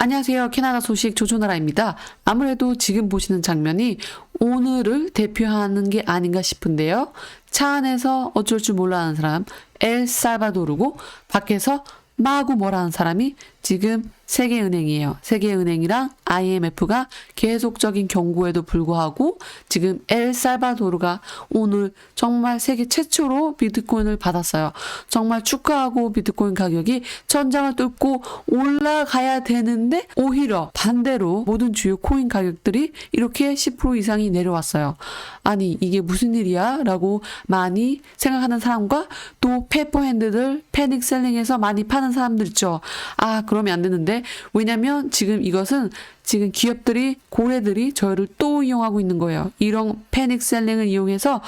안녕하세요. 캐나다 소식 조조나라입니다. 아무래도 지금 보시는 장면이 오늘을 대표하는 게 아닌가 싶은데요. 차 안에서 어쩔 줄 몰라 하는 사람 엘살바도르고 밖에서 마구 뭐라 하는 사람이 지금 세계은행이에요. 세계은행이랑 IMF가 계속적인 경고에도 불구하고 지금 엘살바도르가 오늘 정말 세계 최초로 비트코인을 받았어요. 정말 축하하고 비트코인 가격이 천장을 뚫고 올라가야 되는데 오히려 반대로 모든 주요 코인 가격들이 이렇게 10% 이상이 내려왔어요. 아니 이게 무슨 일이야? 라고 많이 생각하는 사람과 또 페이퍼핸드들 패닉 셀링해서 많이 파는 사람들 있죠. 아 그러면 안 되는데 왜냐면 지금 이것은 지금 기업들이 고래들이 저희를 또 이용하고 있는 거예요. 이런 패닉 셀링을 이용해서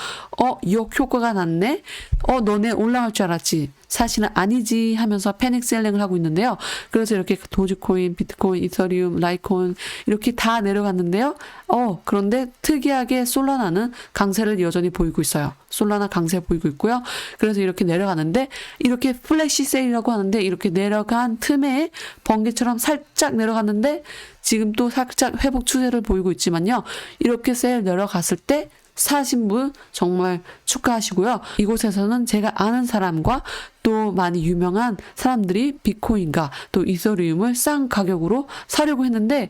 역효과가 났네? 너네 올라갈 줄 알았지? 사실은 아니지 하면서 패닉 셀링을 하고 있는데요. 그래서 이렇게 도지코인, 비트코인, 이더리움, 라이콘 이렇게 다 내려갔는데요. 그런데 특이하게 솔라나는 강세를 여전히 보이고 있어요. 솔라나 강세 보이고 있고요. 그래서 이렇게 내려가는데 이렇게 플래시 세일이라고 하는데 이렇게 내려간 틈에 번개처럼 살짝 내려갔는데 지금 또 살짝 회복 추세를 보이고 있지만요. 이렇게 세일 내려갔을 때 사신 분 정말 축하하시고요. 이곳에서는 제가 아는 사람과 또 많이 유명한 사람들이 비트코인과 또 이더리움을 싼 가격으로 사려고 했는데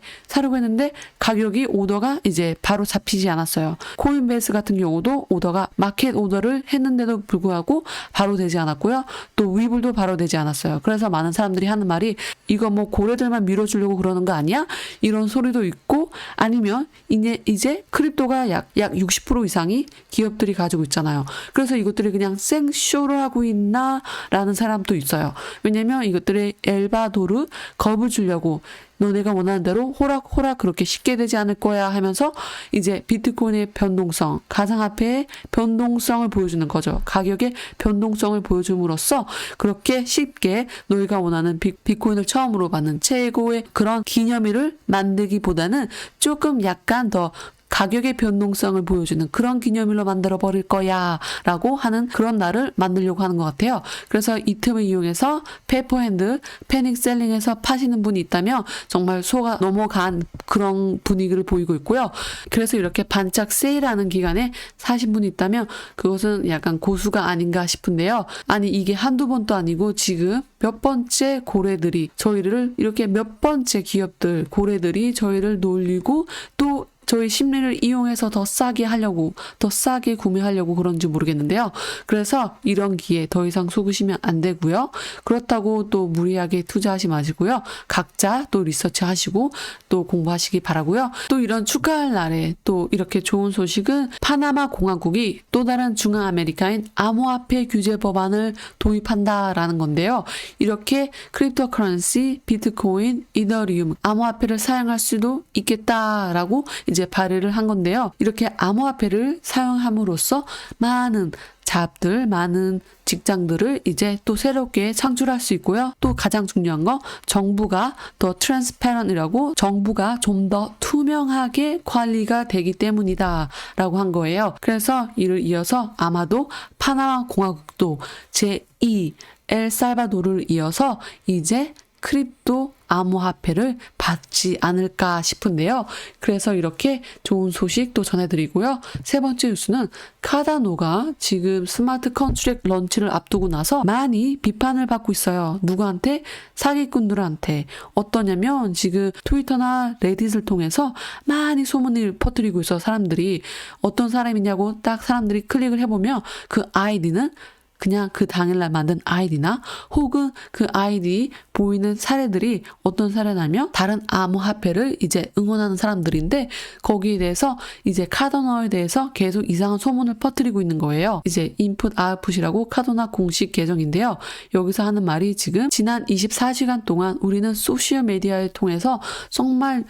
가격이 오더가 이제 바로 잡히지 않았어요. 코인베이스 같은 경우도 오더가 마켓 오더를 했는데도 불구하고 바로 되지 않았고요. 또 위블도 바로 되지 않았어요. 그래서 많은 사람들이 하는 말이 이거 뭐 고래들만 밀어주려고 그러는 거 아니야? 이런 소리도 있고 아니면 이제 크립토가 약 60% 이상이 기업들이 가지고 있잖아요. 그래서 이것들이 그냥 생쇼를 하고 있나? 라는 사람도 있어요. 왜냐면 이것들의 엘바도르 겁을 주려고 너네가 원하는 대로 호락호락 그렇게 쉽게 되지 않을 거야 하면서 이제 비트코인의 변동성, 가상화폐의 변동성을 보여주는 거죠. 가격의 변동성을 보여줌으로써 그렇게 쉽게 너희가 원하는 비트코인을 처음으로 받는 최고의 그런 기념일을 만들기보다는 조금 약간 더 가격의 변동성을 보여주는 그런 기념일로 만들어 버릴 거야 라고 하는 그런 날을 만들려고 하는 것 같아요. 그래서 이 틈을 이용해서 페이퍼핸드 패닉 셀링해서 파시는 분이 있다면 정말 소가 넘어간 그런 분위기를 보이고 있고요. 그래서 이렇게 반짝 세일하는 기간에 사신 분이 있다면 그것은 약간 고수가 아닌가 싶은데요. 아니 이게 한두 번도 아니고 지금 몇 번째 고래들이 저희를 이렇게 몇 번째 기업들 고래들이 저희를 놀리고 또 저희 심리를 이용해서 더 싸게 하려고, 더 싸게 구매하려고 그런지 모르겠는데요. 그래서 이런 기회 더 이상 속으시면 안 되고요. 그렇다고 또 무리하게 투자하지 마시고요. 각자 또 리서치 하시고 또 공부하시기 바라고요. 또 이런 축하할 날에 또 이렇게 좋은 소식은 파나마 공화국이 또 다른 중앙 아메리카인 암호화폐 규제 법안을 도입한다라는 건데요. 이렇게 크립토 커런시, 비트코인, 이더리움, 암호화폐를 사용할 수도 있겠다라고 이제 발의를 한 건데요. 이렇게 암호화폐를 사용함으로써 많은 잡들, 많은 직장들을 이제 또 새롭게 창출할 수 있고요. 또 가장 중요한 거 정부가 더 트랜스페런이라고 정부가 좀 더 투명하게 관리가 되기 때문이다 라고 한 거예요. 그래서 이를 이어서 아마도 파나마 공화국도 제2 엘살바도르를 이어서 이제 크립토 암호화폐를 받지 않을까 싶은데요. 그래서 이렇게 좋은 소식 또 전해드리고요. 세 번째 뉴스는 카다노가 지금 스마트 컨트랙 런치를 앞두고 나서 많이 비판을 받고 있어요. 누구한테? 사기꾼들한테. 어떠냐면 지금 트위터나 레딧을 통해서 많이 소문을 퍼뜨리고 있어 사람들이. 어떤 사람이냐고 딱 사람들이 클릭을 해보면 그 아이디는 그냥 그 당일날 만든 아이디나 혹은 그 아이디 보이는 사례들이 어떤 사례냐면 다른 암호화폐를 이제 응원하는 사람들인데 거기에 대해서 이제 카더너에 대해서 계속 이상한 소문을 퍼뜨리고 있는 거예요. 이제 인풋 아웃풋이라고 카더나 공식 계정인데요. 여기서 하는 말이 지금 지난 24시간 동안 우리는 소셜미디어를 통해서 정말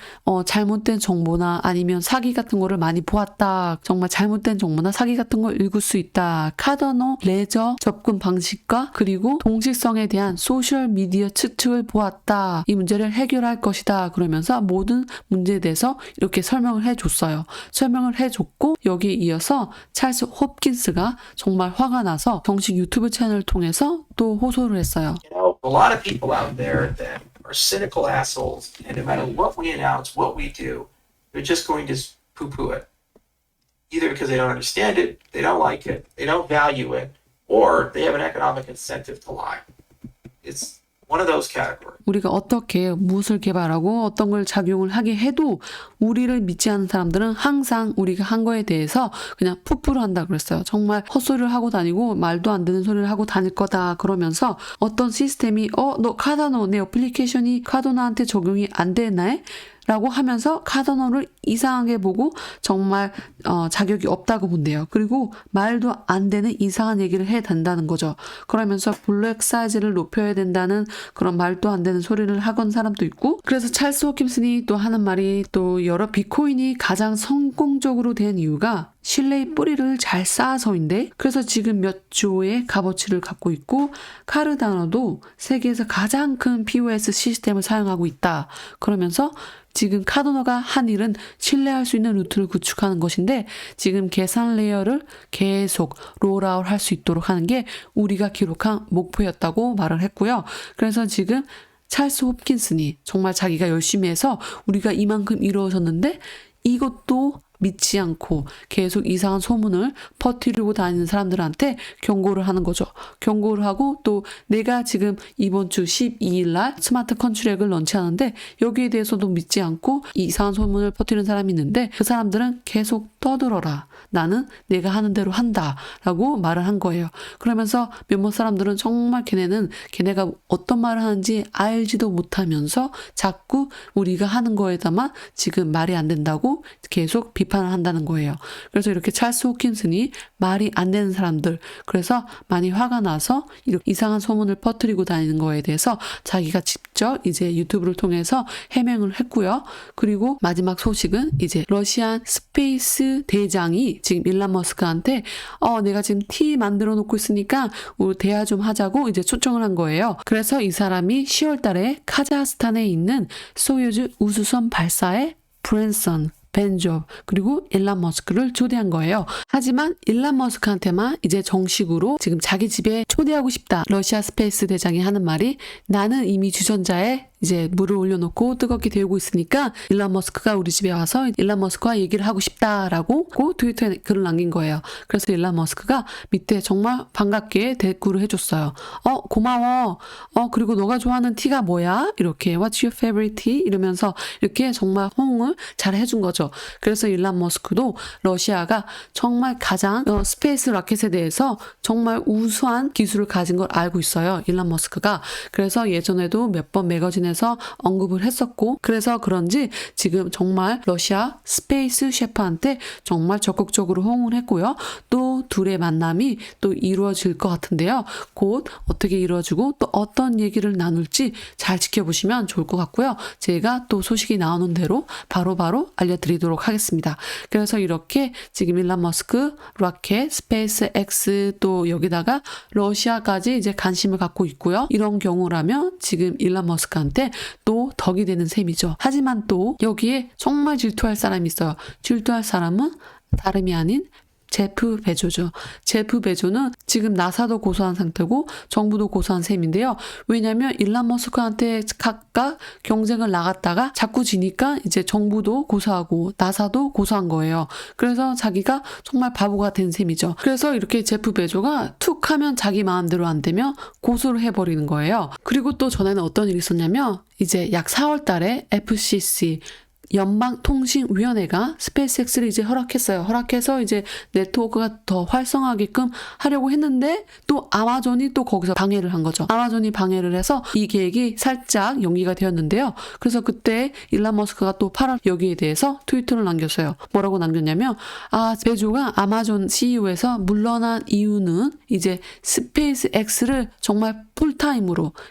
잘못된 정보나 아니면 사기 같은 거를 많이 보았다. 정말 잘못된 정보나 사기 같은 걸 읽을 수 있다. 카더너 레저 접근 방식과 그리고 동식성에 대한 소셜미디어 측측을 보았다. 이 문제를 해결할 것이다. 그러면서 모든 문제에 대해서 이렇게 설명을 해줬어요. 설명을 해줬고 여기에 이어서 찰스 홉킨스가 정말 화가 나서 정식 유튜브 채널을 통해서 또 호소를 했어요. A lot of people out there that are cynical assholes, and no matter what we announce, what we do, they're just going to poo-poo it. Either because they don't understand it, they don't like it, they don't value it, or they have an economic incentive to lie. It's one of those categories. 우리가 어떻게 무엇을 개발하고 어떤 걸 작용을 하게 해도 우리를 믿지 않는 사람들은 항상 우리가 한 거에 대해서 그냥 푸푸를 한다 그랬어요. 정말 헛소리를 하고 다니고 말도 안 되는 소리를 하고 다닐 거다 그러면서 어떤 시스템이 너 카다노 내 애플리케이션이 카다노한테 적용이 안 되나요? 라고 하면서 카다노를 이상하게 보고 정말 자격이 없다고 본대요. 그리고 말도 안 되는 이상한 얘기를 해야 된다는 거죠. 그러면서 블랙 사이즈를 높여야 된다는 그런 말도 안 되는 소리를 하건 사람도 있고, 그래서 찰스 호킨슨이 또 하는 말이 또 여러 비트코인이 가장 성공적으로 된 이유가 신뢰의 뿌리를 잘 쌓아서인데, 그래서 지금 몇 조의 값어치를 갖고 있고 카르다노도 세계에서 가장 큰 POS 시스템을 사용하고 있다. 그러면서 지금 카르다노가 한 일은 신뢰할 수 있는 루트를 구축하는 것인데 지금 계산 레이어를 계속 롤아웃 할 수 있도록 하는 게 우리가 기록한 목표였다고 말을 했고요. 그래서 지금 찰스 홉킨슨이 정말 자기가 열심히 해서 우리가 이만큼 이루어졌는데 이것도 믿지 않고 계속 이상한 소문을 퍼뜨리고 다니는 사람들한테 경고를 하는 거죠. 경고를 하고 또 내가 지금 이번 주 12일 날 스마트 컨트랙을 런치하는데 여기에 대해서도 믿지 않고 이상한 소문을 퍼뜨리는 사람이 있는데 그 사람들은 계속 떠들어라. 나는 내가 하는 대로 한다. 라고 말을 한 거예요. 그러면서 몇몇 사람들은 정말 걔네가 어떤 말을 하는지 알지도 못하면서 자꾸 우리가 하는 거에다만 지금 말이 안 된다고 계속 비판을 한다는 거예요. 그래서 이렇게 찰스 호킨슨이 말이 안 되는 사람들, 그래서 많이 화가 나서 이렇게 이상한 소문을 퍼뜨리고 다니는 거에 대해서 자기가 직접 이제 유튜브를 통해서 해명을 했고요. 그리고 마지막 소식은 이제 러시안 스페이스 대장이 지금 일론 머스크한테 내가 지금 티 만들어 놓고 있으니까 우리 대화 좀 하자고 이제 초청을 한 거예요. 그래서 이 사람이 10월 달에 카자흐스탄에 있는 소유주 우주선 발사에 브랜슨 벤조 그리고 일론 머스크를 초대한 거예요. 하지만 일론 머스크한테만 이제 정식으로 지금 자기 집에 초대하고 싶다. 러시아 스페이스 대장이 하는 말이 나는 이미 주전자에 이제 물을 올려놓고 뜨겁게 데우고 있으니까 일론 머스크가 우리 집에 와서 일론 머스크와 얘기를 하고 싶다라고 트위터에 글을 남긴 거예요. 그래서 일론 머스크가 밑에 정말 반갑게 댓글을 해줬어요. 고마워. 그리고 너가 좋아하는 티가 뭐야? 이렇게 What's your favorite tea? 이러면서 이렇게 정말 호응을 잘 해준 거죠. 그래서 일론 머스크도 러시아가 정말 가장 스페이스 라켓에 대해서 정말 우수한 기술을 가진 걸 알고 있어요. 일론 머스크가. 그래서 예전에도 몇 번 매거진에서 언급을 했었고, 그래서 그런지 지금 정말 러시아 스페이스 셰프한테 정말 적극적으로 호응을 했고요. 또 둘의 만남이 또 이루어질 것 같은데요. 곧 어떻게 이루어지고 또 어떤 얘기를 나눌지 잘 지켜보시면 좋을 것 같고요. 제가 또 소식이 나오는 대로 바로바로 알려드리도록 하겠습니다. 그래서 이렇게 지금 일론 머스크, 로켓, 스페이스 X 또 여기다가 러시아까지 이제 관심을 갖고 있고요. 이런 경우라면 지금 일론 머스크한테 또 덕이 되는 셈이죠. 하지만 또 여기에 정말 질투할 사람이 있어요. 질투할 사람은 다름이 아닌 제프 베조죠. 제프 베조는 지금 나사도 고소한 상태고 정부도 고소한 셈인데요. 왜냐하면 일론 머스크한테 각각 경쟁을 나갔다가 자꾸 지니까 이제 정부도 고소하고 나사도 고소한 거예요. 그래서 자기가 정말 바보가 된 셈이죠. 그래서 이렇게 제프 베조가 툭 하면 자기 마음대로 안 되면 고소를 해버리는 거예요. 그리고 또 전에는 어떤 일이 있었냐면 이제 약 4월 달에 FCC 연방통신위원회가 스페이스X를 이제 허락했어요. 허락해서 이제 네트워크가 더 활성화하게끔 하려고 했는데 또 아마존이 또 거기서 방해를 한 거죠. 아마존이 방해를 해서 이 계획이 살짝 연기가 되었는데요. 그래서 그때 일론 머스크가 또 8월 여기에 대해서 트위터를 남겼어요. 뭐라고 남겼냐면 베조가 아마존 CEO에서 물러난 이유는 이제 스페이스X를 정말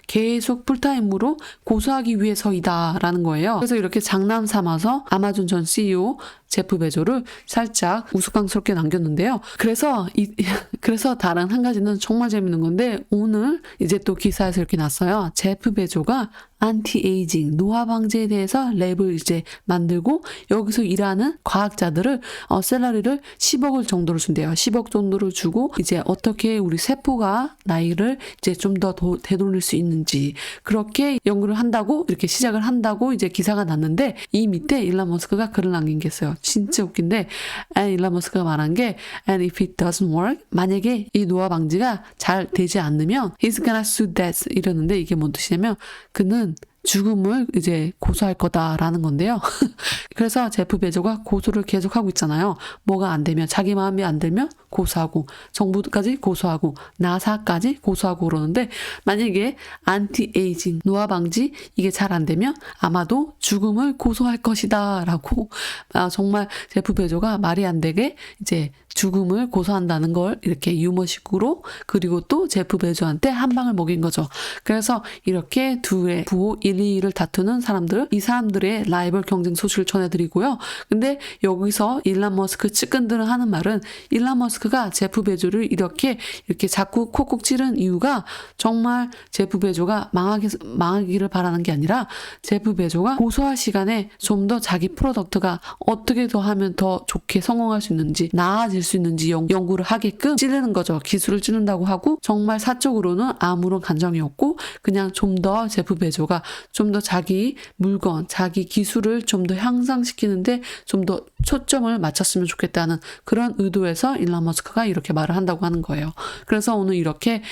계속 풀타임으로 고수하기 위해서이다라는 거예요. 그래서 이렇게 장난삼아서 아마존 전 CEO 제프 베조를 살짝 우스꽝스럽게 남겼는데요. 그래서 다른 한 가지는 정말 재밌는 건데 오늘 이제 또 기사에서 이렇게 났어요. 제프 베조가 안티에이징, 노화 방지에 대해서 랩을 이제 만들고 여기서 일하는 과학자들을 샐러리를 10억을 정도를 준대요. 10억 정도를 주고 이제 어떻게 우리 세포가 나이를 이제 좀 더 되돌릴 수 있는지 그렇게 연구를 한다고 이렇게 시작을 한다고 이제 기사가 났는데 이 밑에 일론 머스크가 글을 남긴 게 있어요. 진짜 웃긴데 일론 머스크가 말한 게 and if it doesn't work 만약에 이 노화 방지가 잘 되지 않으면 he's gonna sue death 이러는데 이게 뭔 뜻이냐면 그는 죽음을 이제 고소할 거다라는 건데요. 그래서 제프 베조가 고소를 계속하고 있잖아요. 뭐가 안 되면 자기 마음이 안 들면 고소하고 정부까지 고소하고 나사까지 고소하고 그러는데 만약에 안티에이징 노화 방지 이게 잘 안 되면 아마도 죽음을 고소할 것이다 라고 정말 제프 베조가 말이 안 되게 이제 죽음을 고소한다는 걸 이렇게 유머식으로 그리고 또 제프 베조한테 한 방을 먹인 거죠. 그래서 이렇게 두의 부호 1, 2를 다투는 사람들 이 사람들의 라이벌 경쟁 소식을 전해드리고요. 근데 여기서 일론 머스크 측근들은 하는 말은 일론 머스크가 제프 베조를 이렇게 자꾸 콕콕 찌른 이유가 정말 제프 베조가 망하기를 바라는 게 아니라 제프 베조가 고소할 시간에 좀 더 자기 프로덕트가 어떻게 더 하면 더 좋게 성공할 수 있는지 나아질 수 있는지 연구를 하게끔 찌르는 거죠. 기술을 찌른다고 하고 정말 사적으로는 아무런 감정이 없고 그냥 좀 더 제프 베조가 좀 더 자기 물건, 자기 기술을 좀 더 향상시키는데 좀 더 초점을 맞췄으면 좋겠다는 그런 의도에서 일론 머스크가 이렇게 말을 한다고 하는 거예요. 그래서 오늘 이렇게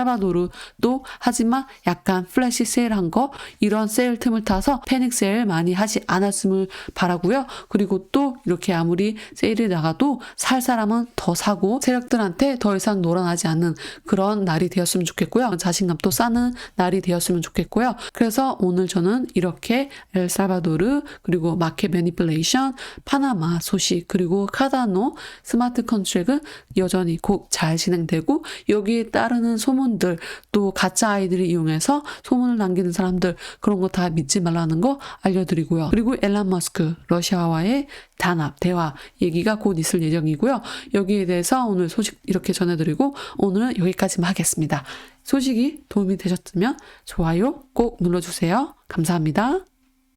엘살바도르도 하지만 약간 플래시 세일한 거 이런 세일 틈을 타서 패닉 세일 많이 하지 않았음을 바라고요. 그리고 또 이렇게 아무리 세일이 나가도 살 사람은 더 사고 세력들한테 더 이상 놀아나지 않는 그런 날이 되었으면 좋겠고요. 자신감도 쌓는 날이 되었으면 좋겠고요. 그래서 오늘 저는 이렇게 엘살바도르 그리고 마켓 매니플레이션 파나마 소식 그리고 카다노 스마트 컨트랙은 여전히 곧 잘 진행되고 여기에 따르는 소문들 또 가짜 아이들을 이용해서 소문을 남기는 사람들 그런 거 다 믿지 말라는 거 알려드리고요. 그리고 일론 머스크 러시아와의 단합 대화 얘기가 곧 있을 예정이고요. 여기에 대해서 오늘 소식 이렇게 전해드리고 오늘은 여기까지만 하겠습니다. 소식이 도움이 되셨다면 좋아요 꼭 눌러주세요. 감사합니다.